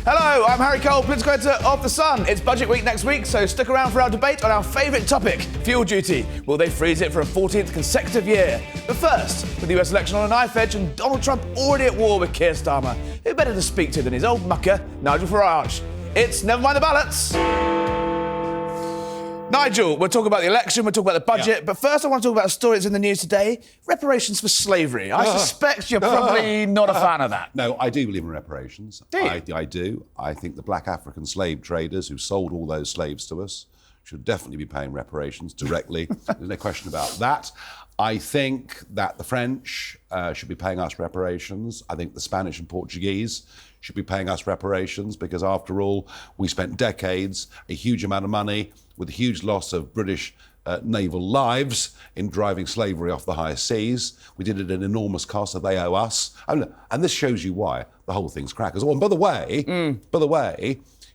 Hello, I'm Harry Cole, political editor of The Sun. It's budget week next week, so stick around for our debate on our favourite topic, fuel duty. Will they freeze it for a 14th consecutive year? But first, with the US election on a knife edge and Donald Trump already at war with Keir Starmer, who better to speak to than his old mucker, Nigel Farage? It's Never Mind the Ballots. Nigel, we'll talk about the election, we'll talk about the budget, but first I want to talk about a story that's in the news today, reparations for slavery. I suspect you're probably not a fan of that. No, I do believe in reparations. Do you? I do. I think the black African slave traders who sold all those slaves to us should definitely be paying reparations directly. There's no question about that. I think that the French should be paying us reparations. I think the Spanish and Portuguese should be paying us reparations because, after all, we spent decades, a huge amount of money, with a huge loss of British naval lives in driving slavery off the high seas. We did it at an enormous cost, so they owe us. And this shows you why the whole thing's crackers. Oh, and by the way,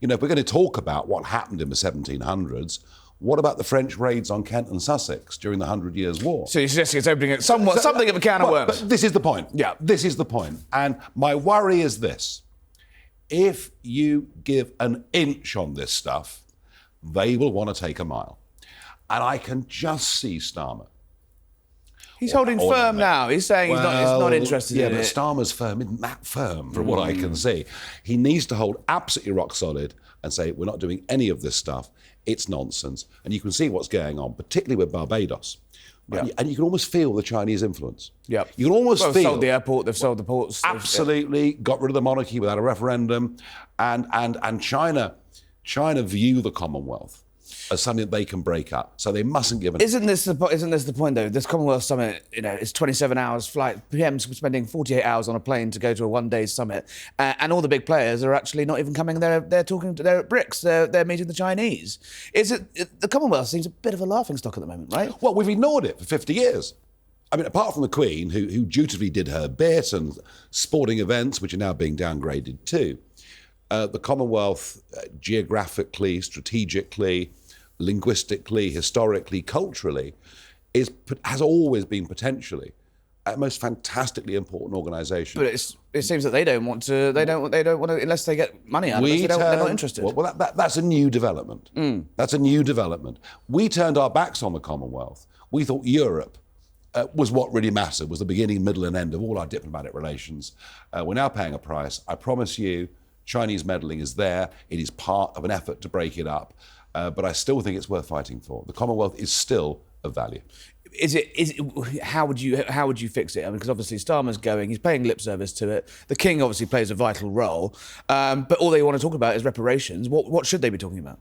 you know, if we're going to talk about what happened in the 1700s, what about the French raids on Kent and Sussex during the 100 Years' War? So you're suggesting it's opening something of a can of worms. But this is the point. Yeah. This is the point. And my worry is this. If you give an inch on this stuff, they will want to take a mile. And I can just see Starmer. He's holding firm now. He's saying he's not interested in it. Yeah, but Starmer's firm isn't that firm, from what I can see. He needs to hold absolutely rock solid and say, we're not doing any of this stuff. It's nonsense. And you can see what's going on, particularly with Barbados. Yep. And you can almost feel the Chinese influence. Yep. You can almost feel... They've sold the airport, they've sold the ports. Absolutely, got rid of the monarchy without a referendum. And China view the Commonwealth as something that they can break up. So they mustn't give an... Isn't this the point, though? This Commonwealth Summit, you know, it's 27 hours flight. PM's spending 48 hours on a plane to go to a one-day summit. And all the big players are actually not even coming. They're at BRICS. They're meeting the Chinese. The Commonwealth seems a bit of a laughingstock at the moment, right? Well, we've ignored it for 50 years. I mean, apart from the Queen, who dutifully did her bit, and sporting events, which are now being downgraded too, the Commonwealth, geographically, strategically, linguistically, historically, culturally, has always been potentially a most fantastically important organisation. But it seems that they don't want to. They don't want to unless they get money out of it. They're not interested. Well, that's a new development. That's a new development. We turned our backs on the Commonwealth. We thought Europe was what really mattered, was the beginning, middle, and end of all our diplomatic relations. We're now paying a price. I promise you, Chinese meddling is there. It is part of an effort to break it up. But I still think it's worth fighting for. The Commonwealth is still of value. How would you fix it? I mean, because obviously Starmer's going, he's paying lip service to it. The King obviously plays a vital role. But all they want to talk about is reparations. What should they be talking about?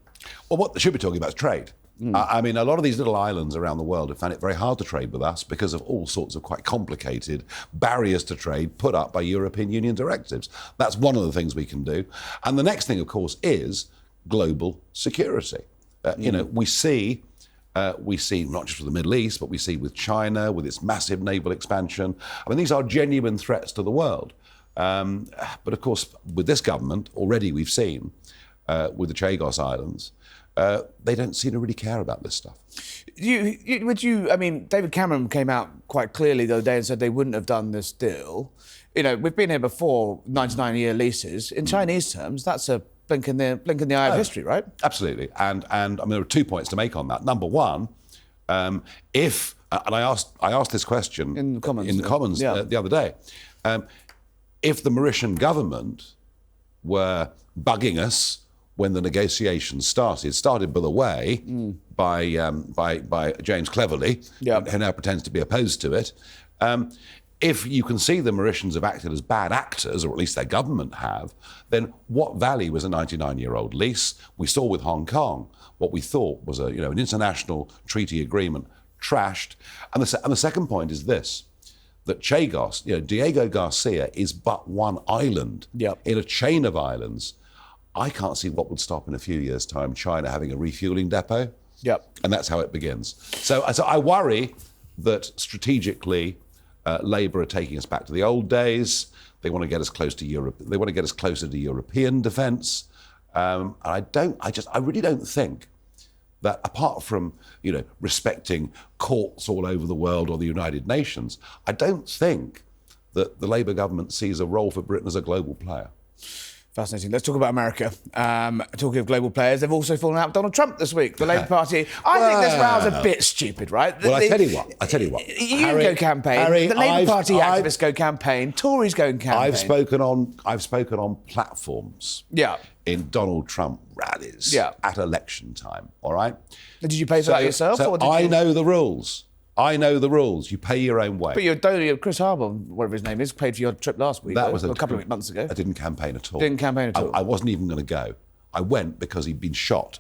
Well, what they should be talking about is trade. I mean, a lot of these little islands around the world have found it very hard to trade with us because of all sorts of quite complicated barriers to trade put up by European Union directives. That's one of the things we can do. And the next thing, of course, is global security. You know, we see not just with the Middle East, but we see with China, with its massive naval expansion. I mean, these are genuine threats to the world. But of course, with this government, already we've seen with the Chagos Islands, they don't seem to really care about this stuff. I mean, David Cameron came out quite clearly the other day and said they wouldn't have done this deal. You know, we've been here before, 99-year leases. In Chinese terms, that's a blink in the eye of history, right? Absolutely. And I mean, there are 2 points to make on that. Number one, and I asked this question in the Commons, the other day, if the Mauritian government were bugging us when the negotiations started, by the way, by James Cleverly, who now pretends to be opposed to it. If you can see the Mauritians have acted as bad actors, or at least their government have, then what value was a 99-year-old lease? We saw with Hong Kong what we thought was an international treaty agreement trashed. And the second point is this, that Chagos, Diego Garcia is but one island in a chain of islands. I can't see what would stop in a few years' time China having a refueling depot. And that's how it begins. So I worry that strategically, Labour are taking us back to the old days. They want to get us close to Europe. They want to get us closer to European defence. And I really don't think that, apart from respecting courts all over the world or the United Nations, I don't think that the Labour government sees a role for Britain as a global player. Fascinating. Let's talk about America. Talking of global players, they've also fallen out with Donald Trump this week. The Labour Party. I think this row's a bit stupid, right? Well, I tell you what. You go campaign. The Labour Party activists go campaign. Tories go campaign. I've spoken on platforms. Yeah. In Donald Trump rallies. Yeah. At election time. All right. Did you pay for that yourself? So I know the rules. You pay your own way. But Chris Harbour, whatever his name is, paid for your trip last week. That was a couple of months ago. I didn't campaign at all. Didn't campaign at all. I wasn't even going to go. I went because he'd been shot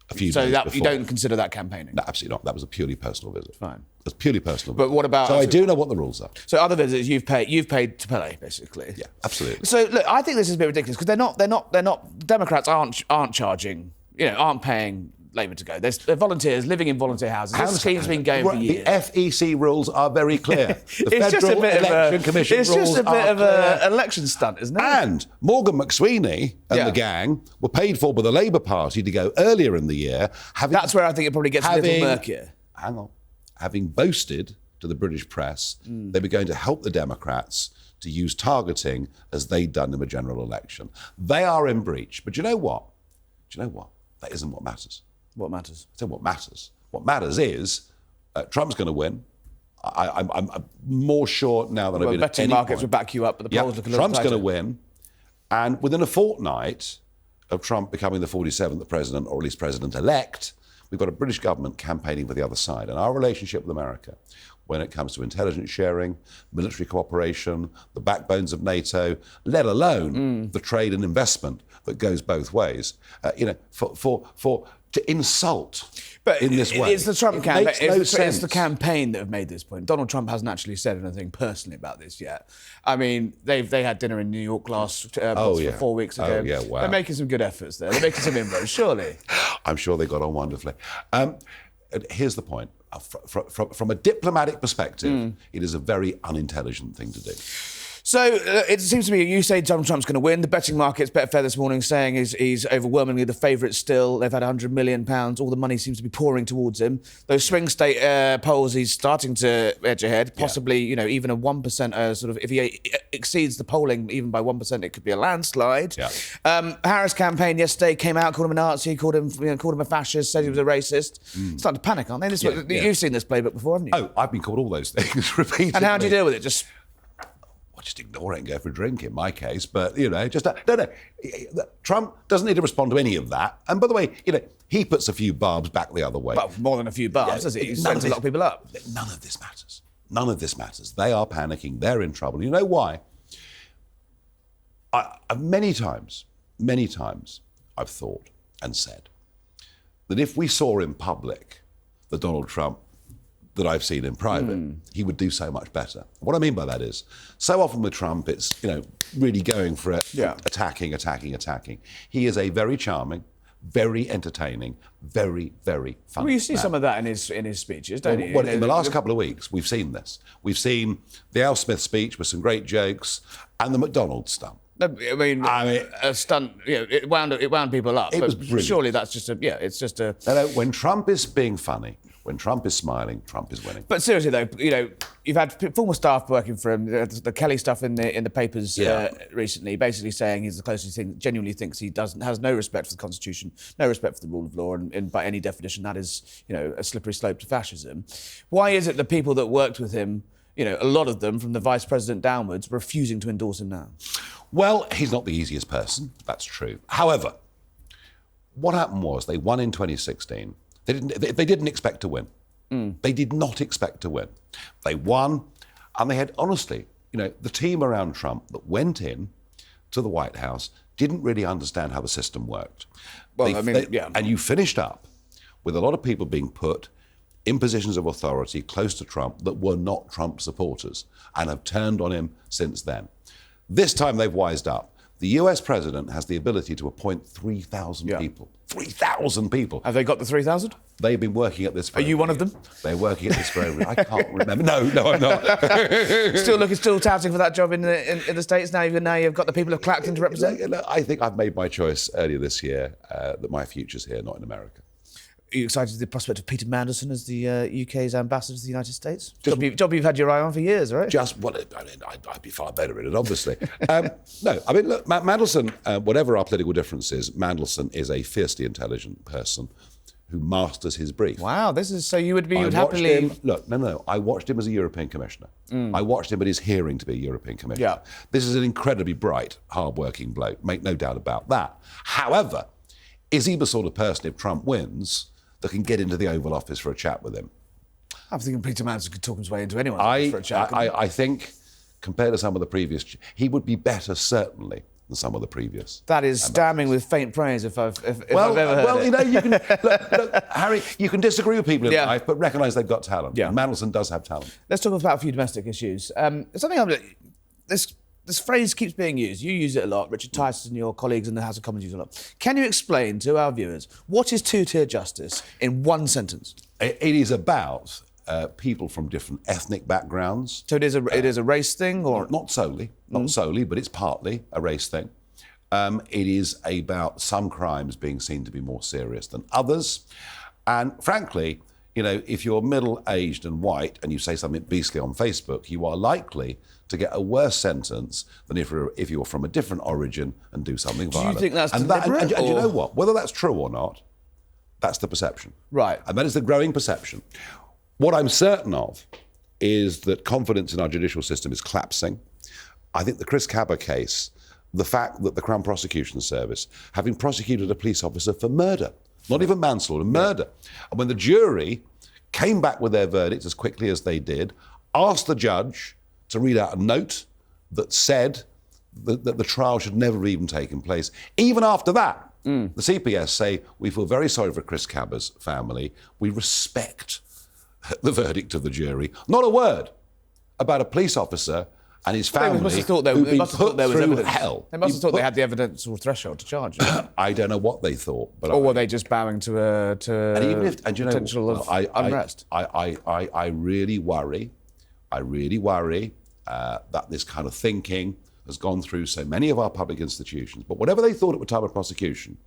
a few days before. So you don't consider that campaigning? No, absolutely not. That was a purely personal visit. Fine. It was purely personal. But what about? So I do know what the rules are. So other visits you've paid to pay, basically. Yeah, absolutely. So look, I think this is a bit ridiculous because they're not. Democrats aren't charging. Aren't paying Labour to go. They're volunteers living in volunteer houses. This scheme's been going for years. The FEC rules are very clear. The it's Federal just a bit Election Commission rules are It's just a bit of an election stunt, isn't it? And Morgan McSweeney and the gang were paid for by the Labour Party to go earlier in the year. That's where I think it probably gets a little murkier. Hang on. Having boasted to the British press they were going to help the Democrats to use targeting as they'd done in the general election. They are in breach. But you know what? That isn't what matters. What matters? I said what matters. What matters is Trump's going to win. I'm more sure now than I've been at betting any markets point. would back you up, but the polls look a little Trump's tighter. going to win. And within a fortnight of Trump becoming the 47th president, or at least president-elect, we've got a British government campaigning for the other side. And our relationship with America, when it comes to intelligence sharing, military cooperation, the backbones of let alone the trade and investment that goes both ways, to insult in this way. It's the Trump campaign. It's the campaign that have made this point. Donald Trump hasn't actually said anything personally about this yet. I mean, they had dinner in New York 4 weeks ago. Oh, yeah, wow. They're making some good efforts there. They're making some inroads, surely. I'm sure they got on wonderfully. Here's the point. From a diplomatic perspective, it is a very unintelligent thing to do. So it seems to me you say Donald Trump's going to win. The betting markets, Betfair this morning, saying he's overwhelmingly the favourite still. They've had £100 million. All the money seems to be pouring towards him. Those swing state polls, he's starting to edge ahead. Possibly, even a 1% if he exceeds the polling even by 1%, it could be a landslide. Yeah. Harris' campaign yesterday came out, called him a Nazi, called him a fascist, said he was a racist. Starting to panic, aren't they? You've seen this playbook before, haven't you? Oh, I've been called all those things repeatedly. And how do you deal with it? Just ignore it and go for a drink in my case. But, Trump doesn't need to respond to any of that. And by the way, he puts a few barbs back the other way. Well, more than a few barbs, does he? He sends a lot of people up. None of this matters. None of this matters. They are panicking. They're in trouble. You know why? Many times, I've thought and said that if we saw in public the Donald Trump that I've seen in private, he would do so much better. What I mean by that is, so often with Trump, it's, really going for it, attacking. He is a very charming, very entertaining, very, very funny Well, you see man. some of that in his speeches, don't you? Well, in the last couple of weeks, we've seen this. We've seen the Al Smith speech with some great jokes and the McDonald's stunt. I mean, a stunt. It wound people up. It was brilliant. Surely that's just it's just a. No, when Trump is being funny, when Trump is smiling, Trump is winning. But seriously though, you've had former staff working for him. The Kelly stuff in the papers recently, basically saying he's the closest thing. Genuinely thinks he has no respect for the Constitution, no respect for the rule of law, and by any definition, that is a slippery slope to fascism. Why is it the people that worked with him, a lot of them from the vice president downwards, refusing to endorse him now? Well, he's not the easiest person. That's true. However, what happened was they won in 2016. They didn't expect to win. They did not expect to win. They won, and they had, honestly, the team around Trump that went in to the White House didn't really understand how the system worked. Well, And you finished up with a lot of people being put in positions of authority close to Trump that were not Trump supporters and have turned on him since then. This time they've wised up. The US president has the ability to appoint 3,000 people. 3,000 people. Have they got the 3,000? They've been working at this for Are you one of them? They're working at this for I can't remember. No, I'm not. Still touting for that job in the States now, even now you've got the people of Clacton to represent? I think I've made my choice earlier this year that my future's here, not in America. Are you excited at the prospect of Peter Mandelson as the UK's ambassador to the United States? Job you've had your eye on for years, right? I'd be far better at it, obviously. No, I mean, look, Mandelson, whatever our political differences, Mandelson is a fiercely intelligent person who masters his brief. Wow, this is so you would I happily... I watched him as a European commissioner. I watched him at his hearing to be a European commissioner. Yeah. This is an incredibly bright, hard-working bloke, make no doubt about that. However, is he the sort of person, if Trump wins, that can get into the Oval Office for a chat with him? I'm thinking Peter Mandelson could talk his way into anyone's office for a chat. I think, compared to some of the previous, he would be better, certainly, than some of the previous. That is damning with faint praise if I've ever heard well, it. you know, you can look, Harry, you can disagree with people in life, but recognise they've got talent. Yeah. Mandelson does have talent. Let's talk about a few domestic issues. This phrase keeps being used. You use it a lot. Richard Tyson and your colleagues in the House of Commons use it a lot. Can you explain to our viewers what is two-tier justice in one sentence? It is about people from different ethnic backgrounds. So it is a race thing, or not solely, but it's partly a race thing. It is about some crimes being seen to be more serious than others, and frankly, you know, if you're middle-aged and white and you say something beastly on Facebook, you are likely to get a worse sentence than if you're from a different origin and do something violent. Do you think that's deliberate? And you know what? Whether that's true or not, that's the perception. Right. And that is the growing perception. What I'm certain of is that confidence in our judicial system is collapsing. I think the Chris Cabba case, the fact that the Crown Prosecution Service, having prosecuted a police officer for murder, not even manslaughter, murder. And when the jury came back with their verdict as quickly as they did, asked the judge to read out a note that said that the trial should never have even taken place. Even after that, the CPS say, we feel very sorry for Chris Cabba's family. We respect the verdict of the jury. Not a word about a police officer and his family must have thought who've been must have thought put there was through evidence. hell. They must have thought they had the evidence or threshold to charge. I don't know what they thought, but or were they just bowing to and even if, and you know, potential of unrest? I really worry. I really worry that this kind of thinking has gone through so many of our public institutions. But whatever they thought at the time of prosecution,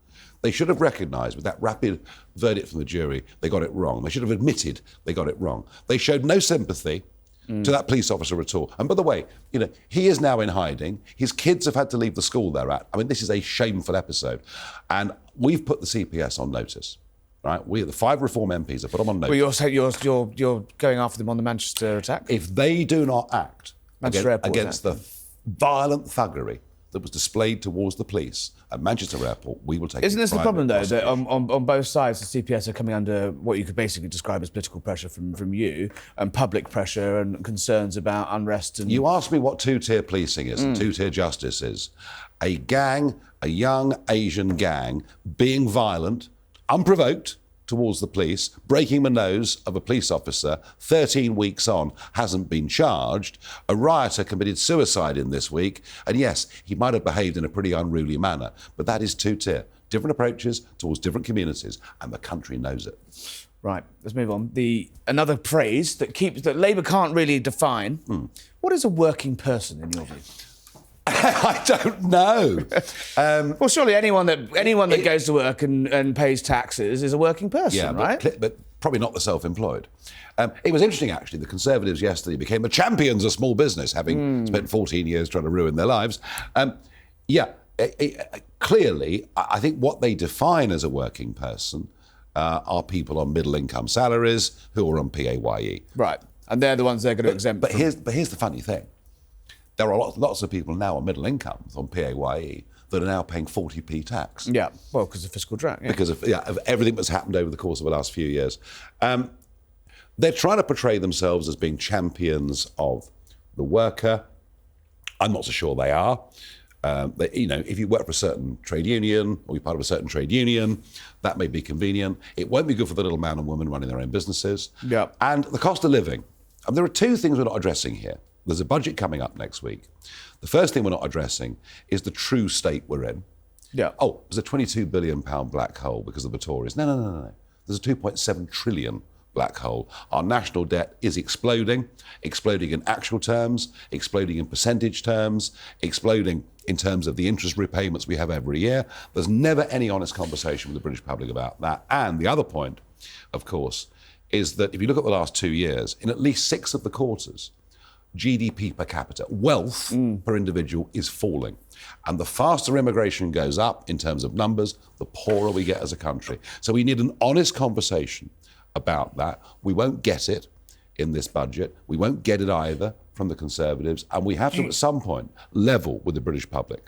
they should have recognised with that rapid verdict from the jury, they got it wrong. They should have admitted they got it wrong. They showed no sympathy to that police officer at all. And by the way, you know, he is now in hiding. His kids have had to leave the school they're at. I mean, this is a shameful episode. And we've put the CPS on notice. Right, we, the 5 Reform MPs, have put them on notice. Well, you're going after them on the Manchester attack? If they do not act against attack. the violent thuggery that was displayed towards the police at Manchester Airport, we will take it. Isn't this the problem, though, that on both sides, the CPS are coming under what you could basically describe as political pressure from you, and public pressure and concerns about unrest? And you asked me what two-tier policing is and two-tier justice is. A gang, a young Asian gang, being violent, unprovoked, towards the police, breaking the nose of a police officer, 13 weeks on, hasn't been charged. A rioter committed suicide in this week, and yes, he might have behaved in a pretty unruly manner, but that is two-tier. Different approaches towards different communities, and the country knows it. Right, let's move on. Another phrase that Labour can't really define. What is a working person, in your view? I don't know. Well, surely anyone that goes to work and pays taxes is a working person, right? But probably not the self-employed. It was interesting, actually. The Conservatives yesterday became the champions of small business, having spent 14 years trying to ruin their lives. Clearly, I think what they define as a working person are people on middle-income salaries who are on PAYE. Right, and they're the ones they're going to exempt. But here's the funny thing. There are lots of people now on middle incomes on PAYE that are now paying 40p tax. Yeah, well, because of fiscal drag. Yeah. Because of everything that's happened over the course of the last few years. They're trying to portray themselves as being champions of the worker. I'm not so sure they are. If you work for a certain trade union or you're part of a certain trade union, that may be convenient. It won't be good for the little man and woman running their own businesses. Yeah. And the cost of living. There are two things we're not addressing here. There's a budget coming up next week. The first thing we're not addressing is the true state we're in. Yeah. Oh, there's a £22 billion black hole because of the Tories. No. There's a £2.7 trillion black hole. Our national debt is exploding in actual terms, exploding in percentage terms, exploding in terms of the interest repayments we have every year. There's never any honest conversation with the British public about that. And the other point, of course, is that if you look at the last 2 years, in at least 6 of the quarters, GDP per capita, wealth per individual is falling. And the faster immigration goes up in terms of numbers, the poorer we get as a country. So we need an honest conversation about that. We won't get it in this budget. We won't get it either from the Conservatives. And we have to, at some point, level with the British public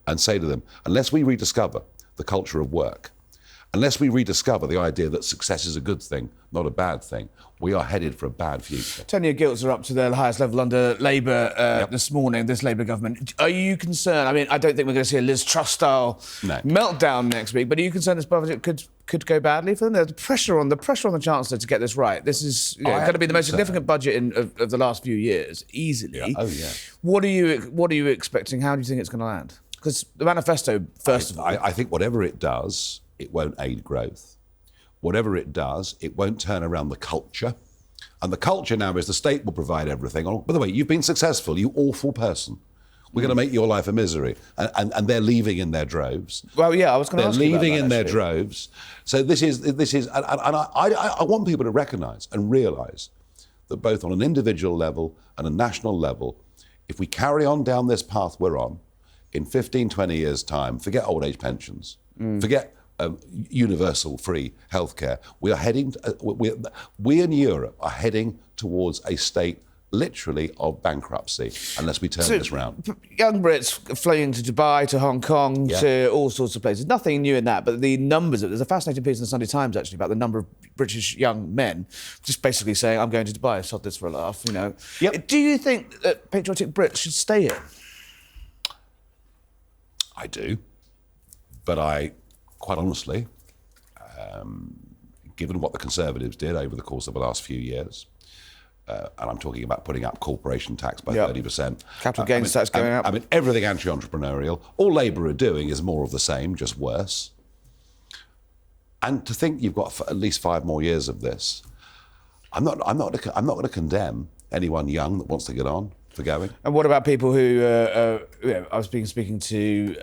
and say to them, unless we rediscover the culture of work, unless we rediscover the idea that success is a good thing, not a bad thing, we are headed for a bad future. 10-year gilts are up to their highest level under Labour this morning, this Labour government. Are you concerned? I mean, I don't think we're going to see a Liz Truss-style meltdown next week, but are you concerned this budget could go badly for them? There's pressure on the Chancellor to get this right. This is going to be the most significant budget of the last few years, easily. Yeah. Oh, yeah. What are you expecting? How do you think it's going to land? Because the manifesto, first of all... I think whatever it does, it won't aid growth. Whatever it does, it won't turn around the culture. And the culture now is the state will provide everything. Oh, by the way, you've been successful, you awful person. We're going to make your life a misery. And they're leaving in their droves. Well, yeah, I was going to ask you about that. They're leaving in their droves. So this is, and I want people to recognise and realise that both on an individual level and a national level, if we carry on down this path we're on, in 15, 20 years' time, forget old age pensions, forget universal free healthcare. We are heading. We in Europe are heading towards a state, literally, of bankruptcy unless we turn this round. Young Brits flying to Dubai, to Hong Kong, to all sorts of places. Nothing new in that, but the numbers. There's a fascinating piece in the Sunday Times actually about the number of British young men just basically saying, "I'm going to Dubai. Sod this for a laugh." You know. Yep. Do you think that patriotic Brits should stay here? I do, but quite honestly, given what the Conservatives did over the course of the last few years, and I'm talking about putting up corporation tax by 30%. Capital gains tax going up. I mean, everything anti-entrepreneurial. All Labour are doing is more of the same, just worse. And to think you've got at least 5 more years of this, I'm not going to condemn anyone young that wants to get on for going. And what about people who, I was speaking to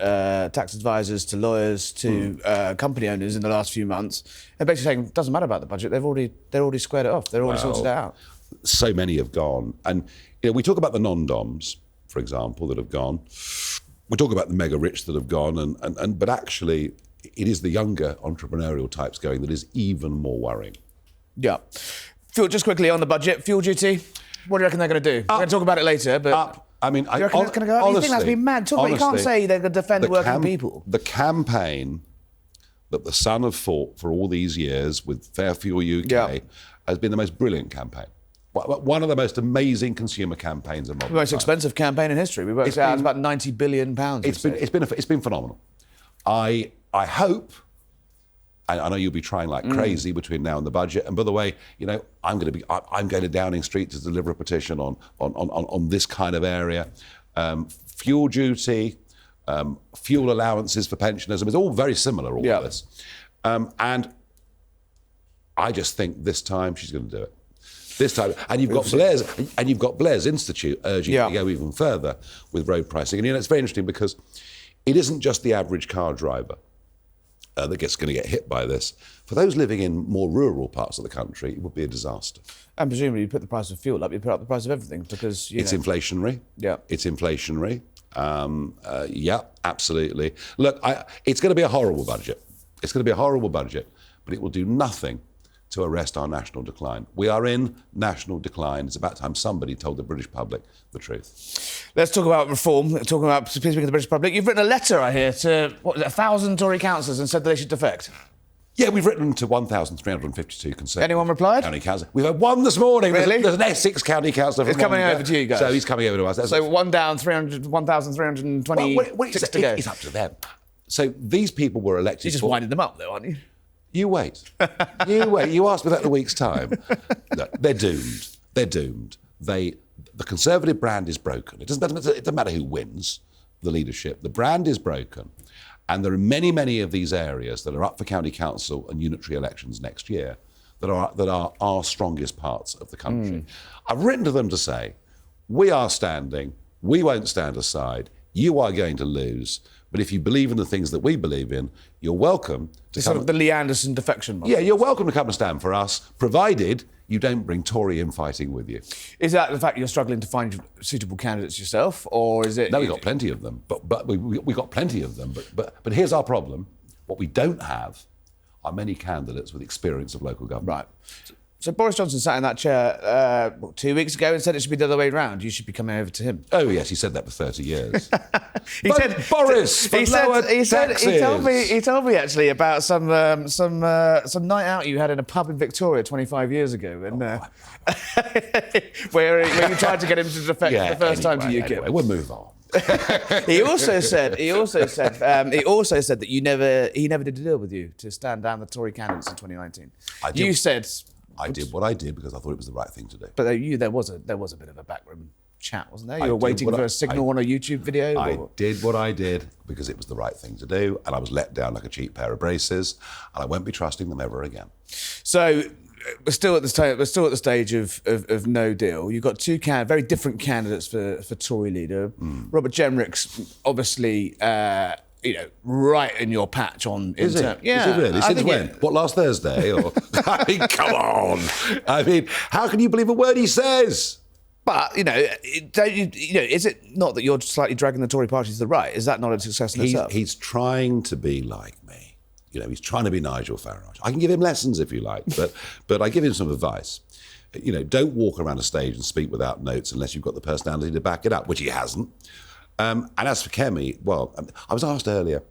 tax advisors, to lawyers, to company owners in the last few months, and basically saying it doesn't matter about the budget. They're already squared it off. They're already sorted it out. So many have gone, and we talk about the non-doms, for example, that have gone. We talk about the mega rich that have gone, but actually, it is the younger entrepreneurial types going that is even more worrying. Yeah. Fuel, just quickly on the budget, fuel duty. What do you reckon they're going to do? We're going to talk about it later, but... I mean, do you reckon it's going to go up? You think that's been mad? You can't say they're going to defend working people. The campaign that the Sun have fought for all these years with Fair Fuel UK has been the most brilliant campaign. One of the most amazing consumer campaigns of modern times. The most expensive campaign in history. We worked out it's about £90 billion. It's been phenomenal. I hope... I know you'll be trying like crazy between now and the budget. And by the way, I'm going to Downing Street to deliver a petition on this kind of area. Fuel duty, fuel allowances for pensioners. I mean, it's all very similar, all of this. And I just think this time she's going to do it. This time, and you've got Blair's Institute urging to go even further with road pricing. And it's very interesting because it isn't just the average car driver that's going to get hit by this. For those living in more rural parts of the country, it would be a disaster. And presumably you put the price of fuel up, you put up the price of everything because, it's inflationary. Yeah. It's inflationary. Yeah, absolutely. Look, it's going to be a horrible budget. It's going to be a horrible budget, but it will do nothing to arrest our national decline. We are in national decline. It's about time somebody told the British public the truth. Let's talk about reform. Talking about speaking to the British public. You've written a letter, I hear, to 1,000 Tory councillors and said that they should defect. Yeah, we've written to 1,352 Conservative. Anyone replied? County councillors. We've had one this morning. Really? There's an Essex county councillor. It's coming over to you guys. So he's coming over to us. So one down, 1,326 to go. It's up to them. So these people were elected. You're just winding them up, though, aren't you? You wait. You wait. You ask me that in a week's time. Look, they're doomed. They're doomed. The Conservative brand is broken. It doesn't matter who wins the leadership. The brand is broken. And there are many, many of these areas that are up for county council and unitary elections next year that are our strongest parts of the country. I've written to them to say, we are standing, we won't stand aside, you are going to lose. But if you believe in the things that we believe in, you're welcome to sort of the Lee Anderson defection model. Yeah, you're welcome to come and stand for us, provided you don't bring Tory infighting with you. Is that the fact you're struggling to find suitable candidates yourself, or is it? No, we've got plenty of them. But we got plenty of them. But here's our problem. What we don't have are many candidates with experience of local government. Right. So Boris Johnson sat in that chair 2 weeks ago and said it should be the other way around. You should be coming over to him. Oh yes, he said that for 30 years. He said Boris. He told me actually about some night out you had in a pub in Victoria 25 years ago, and where you tried to get him to defect the first time to UKIP. Anyway, we'll move on. He also said that he never did a deal with you to stand down the Tory candidates in 2019. You said. I did what I did because I thought it was the right thing to do. But there was a bit of a backroom chat, wasn't there? You were waiting for a signal on a YouTube video? I did what I did because it was the right thing to do, and I was let down like a cheap pair of braces, and I won't be trusting them ever again. So we're still at the stage of no deal. You've got two very different candidates for Tory leader. Robert Jenrick's obviously right in your patch on. Is it? Yeah. Is it really? Since when? What, last Thursday? Or I mean, come on. I mean, how can you believe a word he says? But is it not that you're slightly dragging the Tory party to the right? Is that not a success in itself? He's trying to be like me. He's trying to be Nigel Farage. I can give him lessons if you like, but I give him some advice. Don't walk around a stage and speak without notes unless you've got the personality to back it up, which he hasn't. And as for Kemi, well, I was asked earlier,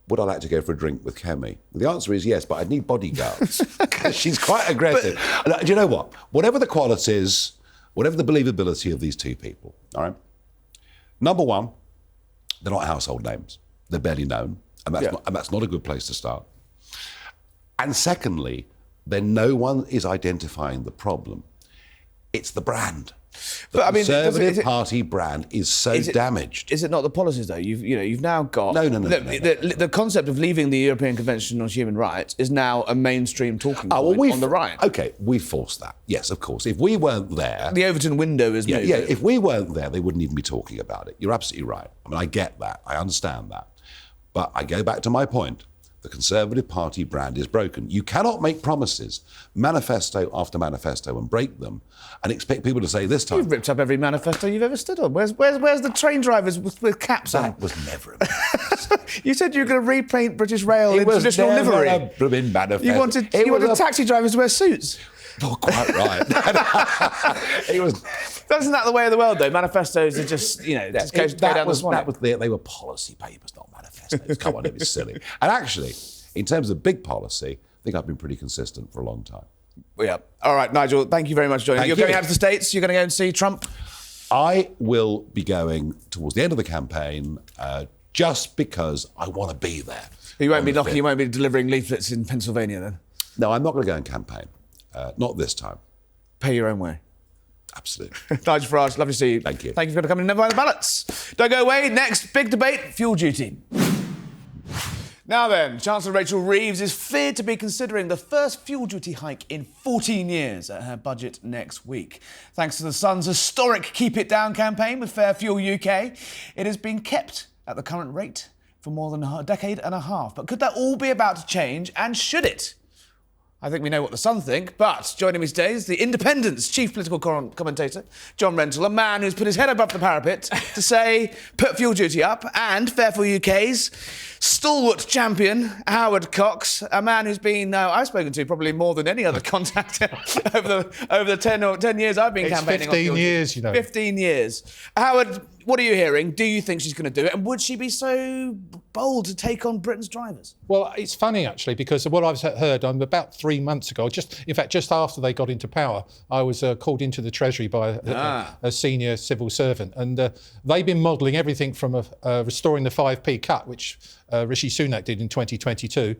would I like to go for a drink with Kemi? The answer is yes, but I'd need bodyguards because she's quite aggressive. Do you know what? Whatever the qualities, whatever the believability of these two people, all right? Number one, they're not household names. They're barely known, and that's not a good place to start. And secondly, then no one is identifying the problem. It's the brand. The Conservative Party brand is so damaged. Is it not the policies though? You've now got no. The concept of leaving the European Convention on Human Rights is now a mainstream talking point on the right. Okay, we forced that. Yes, of course. If we weren't there, the Overton window is moved. Yeah. If we weren't there, they wouldn't even be talking about it. You're absolutely right. I mean, I get that. I understand that. But I go back to my point. The Conservative Party brand is broken. You cannot make promises, manifesto after manifesto, and break them, and expect people to say this time. You've ripped up every manifesto you've ever stood on. Where's the train drivers with caps on? That was never a manifesto. You said you were going to repaint British Rail in traditional livery. It was never a manifesto. You wanted taxi drivers to wear suits. Not quite right. Isn't that the way of the world, though? Manifestos are just, go down the swan. They were policy papers, not manifestos. Come on, it was silly. And actually, in terms of big policy, I think I've been pretty consistent for a long time. Yeah. All right, Nigel, thank you very much for joining us. You're going out to the States? You're going to go and see Trump? I will be going towards the end of the campaign just because I want to be there. You won't be delivering leaflets in Pennsylvania, then? No, I'm not going to go and campaign. Not this time. Pay your own way. Absolutely. Nigel Farage, lovely to see you. Thank you. Thank you for coming in and never mind the ballots. Don't go away. Next, big debate, fuel duty. Now then, Chancellor Rachel Reeves is feared to be considering the first fuel duty hike in 14 years at her budget next week. Thanks to the Sun's historic Keep It Down campaign with Fair Fuel UK, it has been kept at the current rate for more than a decade and a half. But could that all be about to change, and should it? I think we know what the Sun think, but joining me today is the Independent's chief political commentator, John Rentoul, a man who's put his head above the parapet to say, put fuel duty up, and Fair Fuel UK's stalwart champion, Howard Cox, a man who's been, I've spoken to probably more than any other contact over the 10 years I've been campaigning. 15 years, 15 years. Howard, what are you hearing? Do you think she's going to do it? And would she be so bold to take on Britain's drivers? Well, it's funny, actually, because what I've heard about 3 months ago, just after they got into power, I was called into the Treasury by a senior civil servant. And they've been modelling everything from restoring the 5p cut, which Rishi Sunak did in 2022,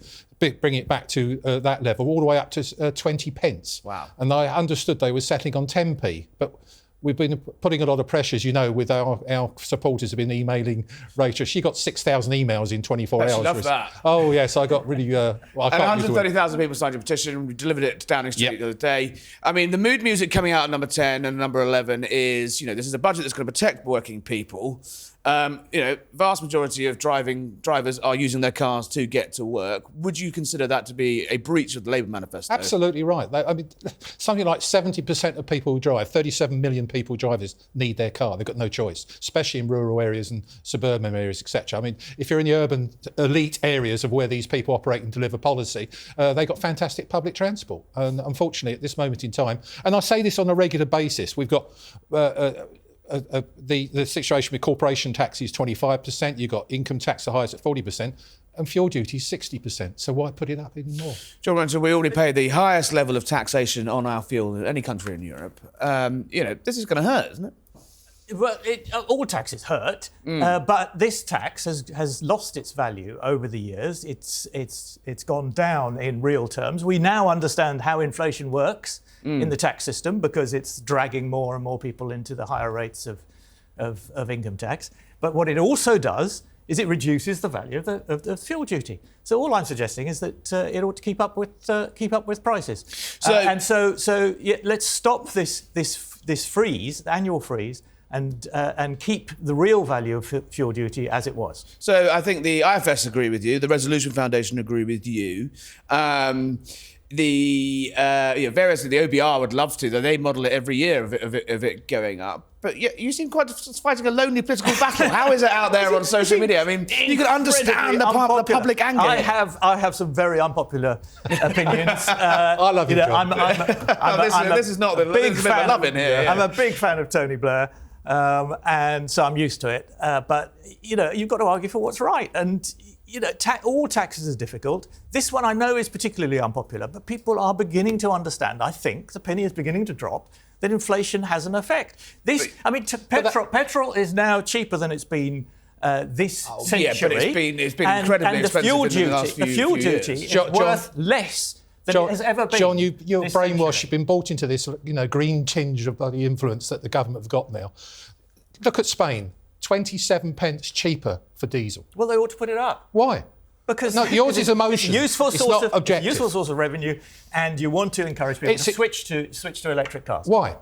bring it back to that level, all the way up to 20 pence. Wow. And I understood they were settling on 10p. But we've been putting a lot of pressures, with our supporters have been emailing Rachel. She got 6,000 emails in 24 hours. She loved that. Oh, yes, I got really... and 130,000 people signed a petition. We delivered it to Downing Street the other day. I mean, the mood music coming out at number 10 and number 11 is, this is a budget that's going to protect working people. Vast majority of drivers are using their cars to get to work. Would you consider that to be a breach of the Labour manifesto? Absolutely right. I mean, something like 70% of people who drive, 37 million people drivers need their car. They've got no choice, especially in rural areas and suburban areas, etc. I mean, if you're in the urban elite areas of where these people operate and deliver policy, they've got fantastic public transport. And unfortunately, at this moment in time, and I say this on a regular basis, we've got... the situation with corporation tax is 25%, you've got income tax the highest at 40%, and fuel duty is 60%. So why put it up even more? John Renton, we already pay the highest level of taxation on our fuel in any country in Europe. This is going to hurt, isn't it? Well, all taxes hurt, but this tax has lost its value over the years. It's gone down in real terms. We now understand how inflation works in the tax system because it's dragging more and more people into the higher rates of income tax. But what it also does is it reduces the value of the fuel duty. So all I'm suggesting is that it ought to keep up with prices. So let's stop this freeze, the annual freeze, and keep the real value of fuel duty as it was. So I think the IFS agree with you, the Resolution Foundation agree with you. Variously, the OBR would love to, though they model it every year of it going up. But you seem quite fighting a lonely political battle. How is it out there on social media? I mean, you can understand the public anger. I have some very unpopular opinions. I love you, John. This is not the big fan of love in here. I'm a big fan of Tony Blair, and so I'm used to it. But you've got to argue for what's right, and all taxes are difficult. This one I know is particularly unpopular, but people are beginning to understand. I think the penny is beginning to drop. That inflation has an effect. Petrol is now cheaper than it's been this century. Yeah, but it's been incredibly expensive in the last few years. The fuel duty is worth less than it has ever been. John, you're brainwashed. You've been bought into this, green tinge of bloody influence that the government have got now. Look at Spain. 27 pence cheaper for diesel. Well, they ought to put it up. Why? Because yours is emotion. It's not objective. Useful source of revenue, and you want to encourage people to switch to electric cars. Why?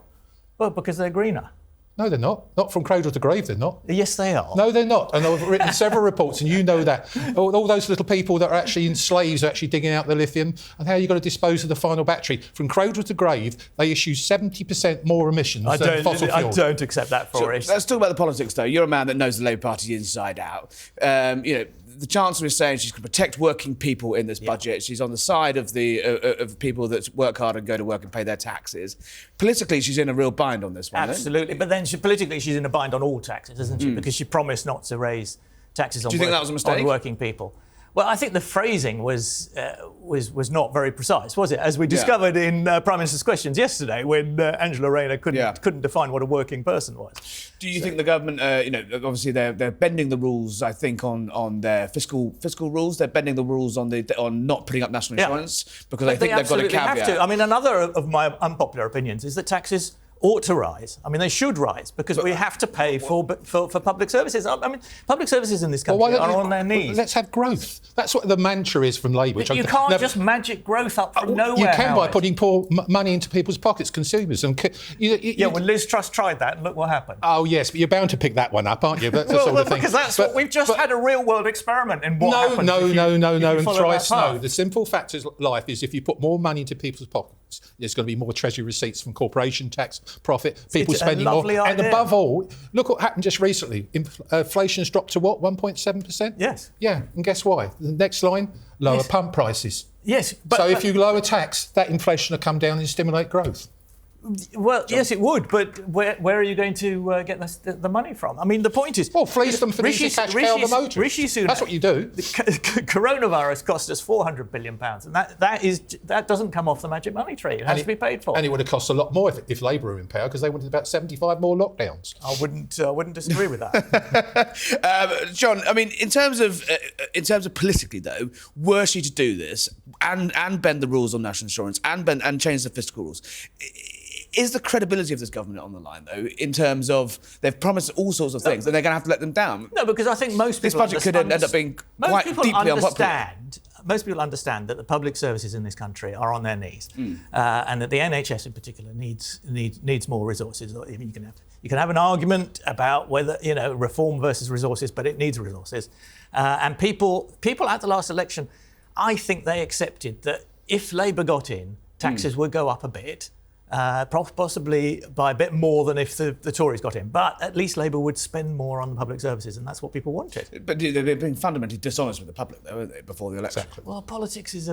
Well, because they're greener. No, they're not. Not from cradle to grave, they're not. Yes, they are. No, they're not. And I've written several reports, and you know that. All those little people that are actually in slaves are actually digging out the lithium, and how are you going to dispose of the final battery? From cradle to grave, they issue 70% more emissions than fossil fuel. I don't accept that for it. Let's talk about the politics, though. You're a man that knows the Labour Party inside out. The Chancellor is saying she's going to protect working people in this budget. She's on the side of of people that work hard and go to work and pay their taxes. Politically, she's in a real bind on this one. Absolutely, but then politically, she's in a bind on all taxes, isn't she? Because she promised not to raise taxes on, Do you think that was a mistake? On working people. Well, I think the phrasing was not very precise, was it? As we discovered in Prime Minister's Questions yesterday, when Angela Rayner couldn't define what a working person was. Do you think the government, obviously they're bending the rules? I think on their fiscal rules, they're bending the rules on not putting up national insurance because I think they've got a caveat. Have to. I mean, another of my unpopular opinions is that taxes ought to rise. I mean, they should rise because we have to pay for public services. I mean, public services in this country are on their knees. Let's have growth. That's what the mantra is from Labour. You can't just magic growth up from nowhere. You can by putting money into people's pockets, consumers. And well, Liz Truss tried that and look what happened. Oh, yes, but you're bound to pick that one up, aren't you? That's because that's what we've just had a real-world experiment in what happens. No, and thrice no. The simple fact of life is if you put more money into people's pockets, there's going to be more treasury receipts from corporation tax, profit, people spending more. Idea. And above all, look what happened just recently. Inflation's dropped to what, 1.7%? Yes. Yeah, and guess why? The next line, lower pump prices. Yes. So if you lower tax, that inflation will come down and stimulate growth. Well, yes, it would, but where are you going to get the money from? I mean, the point is... Well, fleece them for the easy cash cow the motor. Rishi Sunak, that's what you do. The coronavirus cost us £400 billion, and that doesn't come off the magic money tree. It has to be paid for. And it would have cost a lot more if Labour were in power, because they wanted about 75 more lockdowns. I wouldn't disagree with that. John, I mean, in terms of politically, though, were she to do this and bend the rules on national insurance and change the fiscal rules... Is the credibility of this government on the line, though, in terms of they've promised all sorts of things and they're going to have to let them down? No, because I think most people... This budget could end up being quite deeply unpopular. Most people understand that the public services in this country are on their knees, and that the NHS in particular needs more resources. I mean, you can have an argument about whether, reform versus resources, but it needs resources. And people at the last election, I think they accepted that if Labour got in, taxes would go up a bit, possibly by a bit more than if the Tories got in. But at least Labour would spend more on the public services, and that's what people wanted. But they've been fundamentally dishonest with the public, though, haven't they, before the election? Exactly. Well, politics is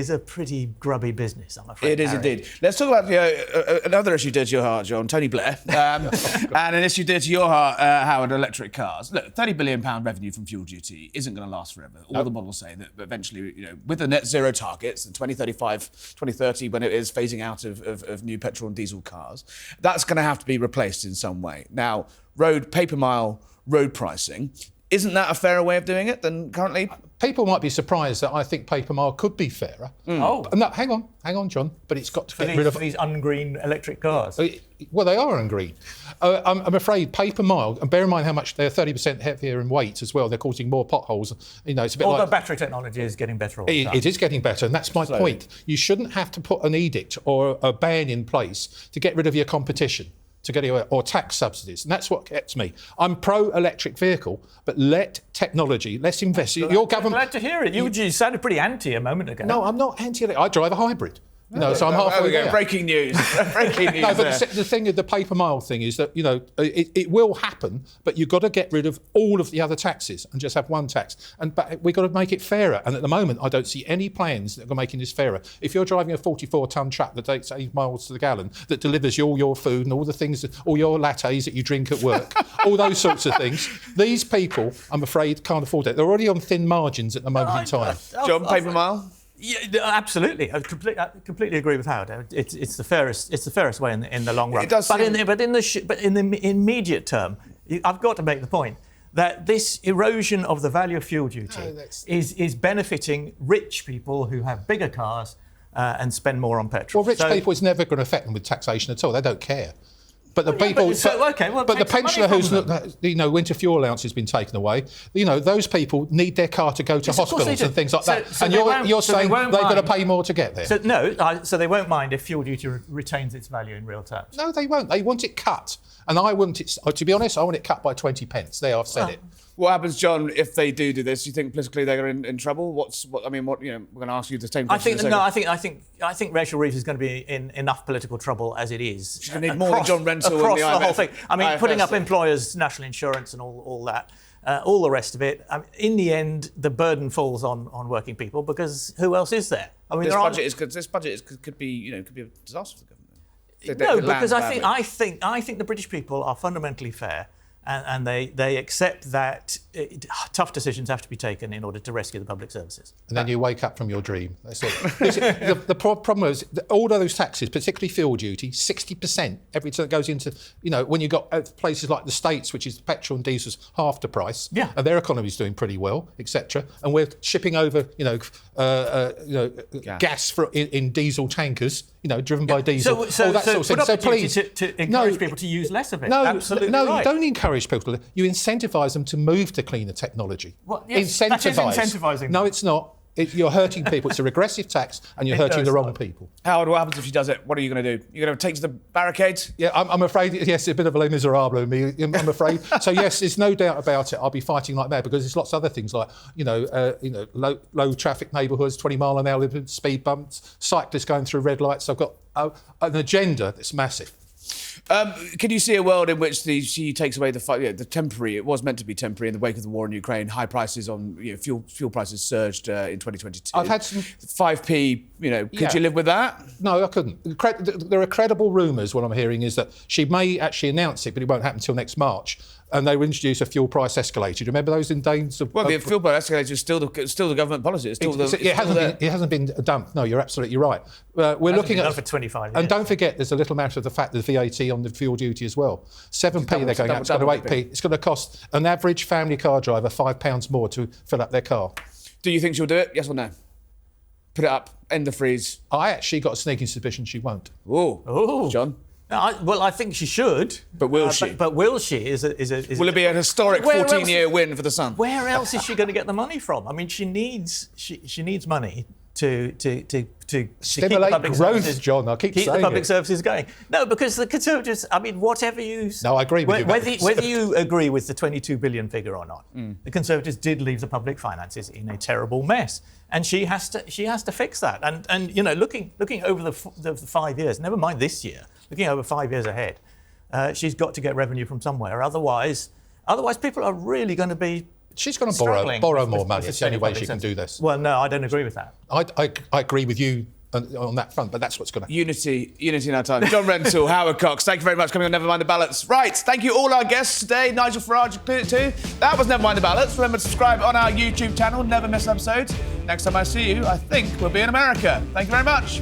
a pretty grubby business, I'm afraid. It is indeed. Let's talk about another issue dear to your heart, John, Tony Blair, and an issue dear to your heart, Howard, electric cars. Look, £30 billion revenue from fuel duty isn't going to last forever. All the models say that eventually, with the net zero targets, in 2035, 2030, when it is phasing out of new petrol and diesel cars, that's going to have to be replaced in some way. Now, pay-per mile road pricing, isn't that a fairer way of doing it than currently? People might be surprised that I think pay per mile could be fairer. Oh. No, hang on, John. But it's got to get rid of these ungreen electric cars. Well, they are ungreen. I'm afraid pay per mile, and bear in mind how much they're 30% heavier in weight as well. They're causing more potholes. It's a bit Although battery technology is getting better all the time. It is getting better, and that's my point. You shouldn't have to put an edict or a ban in place to get rid of your competition, or tax subsidies. And that's what gets me. I'm pro-electric vehicle, but let's invest. Your government... Glad to hear it. You sounded pretty anti a moment ago. No, I'm not anti-electric. I drive a hybrid. So I'm halfway there. Breaking news. Breaking news. No, but the thing of the paper mile thing is that, it will happen, but you've got to get rid of all of the other taxes and just have one tax. But we've got to make it fairer. And at the moment, I don't see any plans that are making this fairer. If you're driving a 44-tonne truck that takes 8 miles to the gallon, that delivers you all your food and all the things, all your lattes that you drink at work, all those sorts of things, these people, I'm afraid, can't afford it. They're already on thin margins at the moment in time. John, paper mile? Yeah, absolutely. I completely agree with Howard. It's the fairest way in the long run. It does but in the immediate term, I've got to make the point that this erosion of the value of fuel duty is benefiting rich people who have bigger cars and spend more on petrol. Well, rich people is never going to affect them with taxation at all. They don't care. But the the pensioner who's winter fuel allowance has been taken away. Those people need their car to go to hospitals and things like that. And you're saying they've got to pay more to get there. So they won't mind if fuel duty retains its value in real terms. No, they won't. They want it cut, and I want it. To be honest, I want it cut by 20 pence. There, I've said it. What happens, John, if they do this? Do you think politically they're in trouble? We're going to ask you the same question. I think Rachel Reeves is going to be in enough political trouble as it is. She's going to need more than John Rentoul across the the whole thing. I mean, putting up employers' national insurance and all that, all the rest of it. In the end, the burden falls on working people because who else is there? I mean, this budget could be a disaster for the government. No, because I think the British people are fundamentally fair. And they accept that tough decisions have to be taken in order to rescue the public services. And then you wake up from your dream. That's it. The problem is that all those taxes, particularly fuel duty, 60%, everything that goes into, when you've got places like the States, which is petrol and diesel's half the price, and their economy's doing pretty well, etc. And we're shipping over, gas in diesel tankers, driven by diesel. So please, to encourage people to use less of it. Absolutely right. You don't encourage people. You incentivise them to move to cleaner technology. Well, yes, that is incentivising. No, it's not. You're hurting people. It's a regressive tax, and you're hurting the wrong people. Howard, what happens if she does it? What are you going to do? You're going to take to the barricades? Yeah, I'm afraid. Yes, a bit of a Les Miserables in me. I'm afraid. So yes, there's no doubt about it. I'll be fighting like that because there's lots of other things like low traffic neighbourhoods, 20 mile an hour limit, speed bumps, cyclists going through red lights. I've got an agenda that's massive. Can you see a world in which she takes away the temporary? It was meant to be temporary in the wake of the war in Ukraine. High prices on fuel prices surged in 2022. I've had some 5p. Could you live with that? No, I couldn't. There are credible rumours. What I'm hearing is that she may actually announce it, but it won't happen until next March. And they will introduce a fuel price escalator. Do you remember those in days of... Well, the fuel price escalator is still the government policy. It hasn't been dumped. No, you're absolutely right. We're looking at... for 25 years. And don't forget, there's a little matter of the fact that the VAT on the fuel duty as well. 7p they're going up, it's going to 8p. It's going to cost an average family car driver £5 more to fill up their car. Do you think she'll do it? Yes or no? Put it up, end the freeze. I actually got a sneaking suspicion she won't. Ooh. John? Well, I think she should. But will she? But will she? Will it be a historic Where else- 14-year win for the Sun? Where else is she going to get the money from? I mean, she needs money to Stimulate keep public growth, services, John. I keep the saying public it. services going. No, because the Conservatives. I mean, whatever you. No, I agree with you. Whether you agree with the 22 billion figure or not, the Conservatives did leave the public finances in a terrible mess, and she has to fix that. And you know, looking over the 5 years, never mind this year, looking over 5 years ahead, she's got to get revenue from somewhere. Otherwise, people are really going to be. She's going to struggling borrow with- more with money. It's the only way public she can services. do this. Well, no, I don't agree with that. I agree with you on that front, but that's what's going to. Unity in our time. John Rentoul, Howard Cox, thank you very much for coming on Never Mind the Ballots. Right, thank you all our guests today. Nigel Farage included too. That was Never Mind the Ballots. Remember to subscribe on our YouTube channel. Never miss episodes. Next time I see you, I think we'll be in America. Thank you very much.